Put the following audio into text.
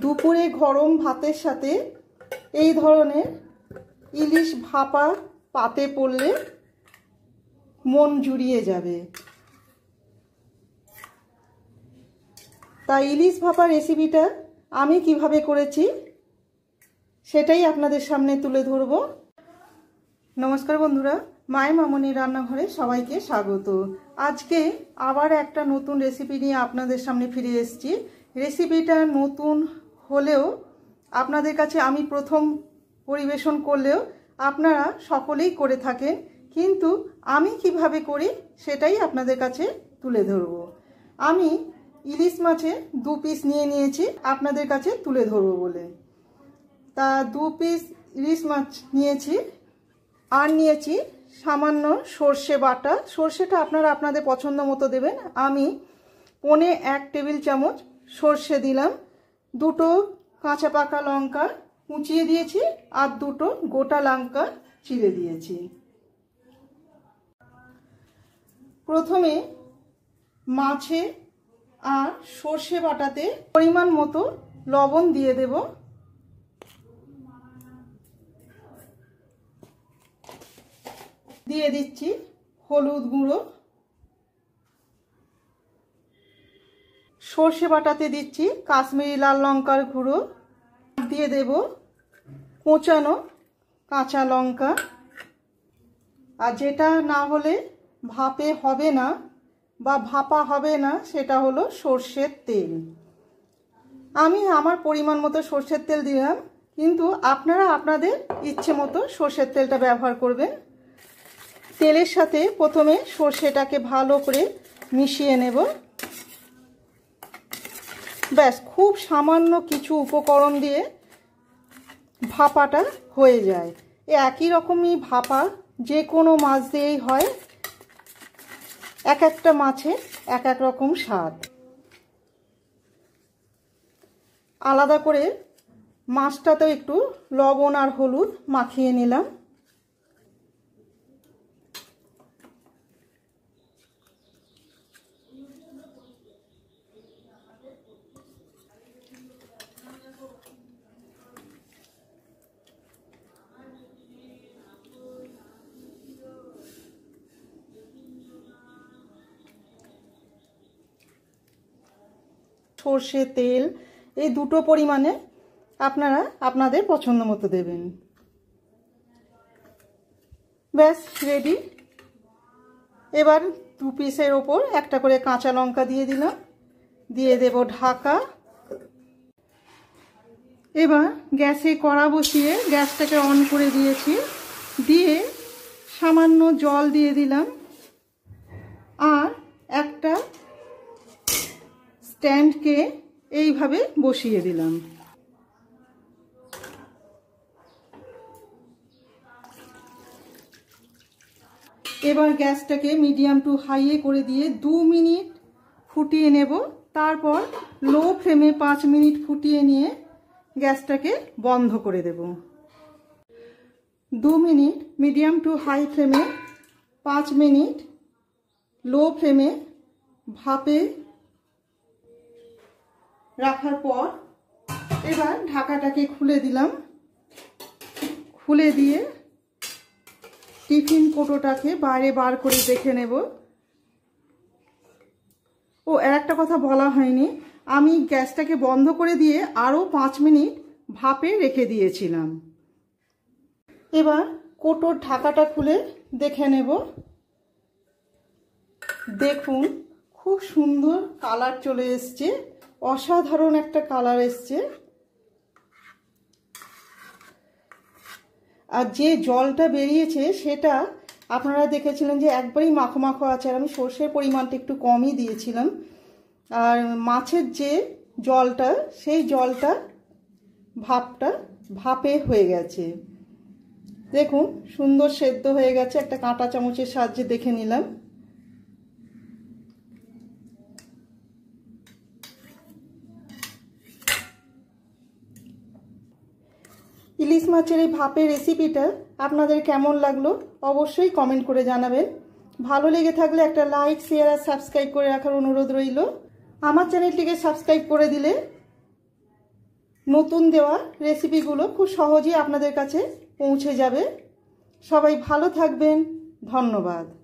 দুপুরে গরম ভাতের সাথে এই ধরনের ইলিশ ভাপা পাতে পড়লে মন জুড়িয়ে যাবে। তাই ইলিশ ভাপা রেসিপিটা আমি কিভাবে করেছি সেটাই আপনাদের সামনে তুলে ধরব। নমস্কার বন্ধুরা, মায়ের মামনির রান্নাঘরে সবাইকে স্বাগত। আজকে আবার একটা নতুন রেসিপি নিয়ে আপনাদের সামনে ফিরে এসেছি। রেসিপিটা নতুন হলেও আপনাদের কাছে আমি প্রথম পরিবেশন করলেও আপনারা সকলেই করে থাকেন, কিন্তু আমি কিভাবে করি সেটাই আপনাদের কাছে তুলে ধরব। আমি ইলিশ মাছের 2 পিস নিয়ে নিয়েছি আপনাদের কাছে তুলে ধরব বলে। তা 2 পিস ইলিশ মাছ নিয়েছি, আর নিয়েছি সামান্য সর্ষে বাটা। সর্ষেটা আপনারা আপনাদের পছন্দ মতো দেবেন। আমি 1.25 টেবিল চামচ সর্ষে দিলাম। 2টো কাঁচা পাকা লঙ্কা কুচিয়ে দিয়েছি, আর 2টো গোটা লঙ্কা চিড়ে দিয়েছি। প্রথমে মাছে আর সর্ষে বাটাতে পরিমাণ মতো লবণ দিয়ে দেব। দিয়ে দিচ্ছি হলুদ গুঁড়ো। সর্ষে বাটাতে দিচ্ছি কাশ্মীরি লাল লঙ্কার গুঁড়ো। দিয়ে দেব কোচানো কাঁচা লঙ্কা। আর যেটা না হলে ভাপে হবে না বা ভাপা হবে না সেটা হলো সর্ষের তেল। আমি আমার পরিমাণ মতো সর্ষের তেল দিলাম, কিন্তু আপনারা আপনাদের ইচ্ছে মতো সর্ষের তেলটা ব্যবহার করবেন। তেলের সাথে প্রথমে সর্ষেটাকে ভালো করে মিশিয়ে নেব। ব্যাস, খুব সামান্য কিছু উপকরণ দিয়ে ভাপাটা হয়ে যায়। একই রকমই ভাপা যে কোনো মাছ দিয়েই হয়, এক একটা মাছের এক এক রকম স্বাদ। আলাদা করে মাছটাতেও একটু লবণ আর হলুদ মাখিয়ে নিলাম। সর্ষে তেল এই দুটো পরিমাণে আপনারা আপনাদের পছন্দ মতো দেবেন। ব্যাস রেডি। এবার 2 পিসের ওপর একটা করে কাঁচা লঙ্কা দিয়ে দিলাম, দিয়ে দেব ঢাকা। এবার গ্যাসে কড়া বসিয়ে গ্যাসটাকে অন করে দিয়েছি। দিয়ে সামান্য জল দিয়ে দিলাম, আর একটা স্ট্যান্ডকে এইভাবে বসিয়ে দিলাম। এবার গ্যাসটাকে মিডিয়াম টু হাইয়ে করে দিয়ে 2 মিনিট ফুটিয়ে নেব। তারপর লো ফ্লেমে 5 মিনিট ফুটিয়ে নিয়ে গ্যাসটাকে বন্ধ করে দেব। 2 মিনিট মিডিয়াম টু হাই ফ্লেমে, 5 মিনিট লো ফ্লেমে ভাপে রাখার পর এবার ঢাকাটাকে খুলে দিলাম। খুলে দিয়ে টিফিন কৌটোটাকে বাইরে বার করে দেখে নেব। ও, আর একটা কথা বলা হয়নি, আমি গ্যাসটাকে বন্ধ করে দিয়ে আরও 5 মিনিট ভাপে রেখে দিয়েছিলাম। এবার কৌটোর ঢাকাটা খুলে দেখে নেব। দেখুন, খুব সুন্দর কালার চলে এসছে, অসাধারণ একটা কালার এসছে। আর যে জলটা বেরিয়েছে সেটা আপনারা দেখেছিলেন যে একবারই মাখো মাখো আছে, আর আমি সর্ষের পরিমাণটা একটু কমই দিয়েছিলাম। আর মাছের যে জলটা, সেই জলটা ভাপটা ভাপে হয়ে গেছে। দেখুন সুন্দর সেদ্ধ হয়ে গেছে। একটা কাঁটা চামচের সাহায্যে দেখে নিলাম। ইলিশ মাছের এই ভাপের রেসিপিটা আপনাদের কেমন লাগলো অবশ্যই কমেন্ট করে জানাবেন। ভালো লেগে থাকলে একটা লাইক, শেয়ার আর সাবস্ক্রাইব করে রাখার অনুরোধ রইল। আমার চ্যানেলটিকে সাবস্ক্রাইব করে দিলে নতুন দেওয়া রেসিপিগুলো খুব সহজেই আপনাদের কাছে পৌঁছে যাবে। সবাই ভালো থাকবেন। ধন্যবাদ।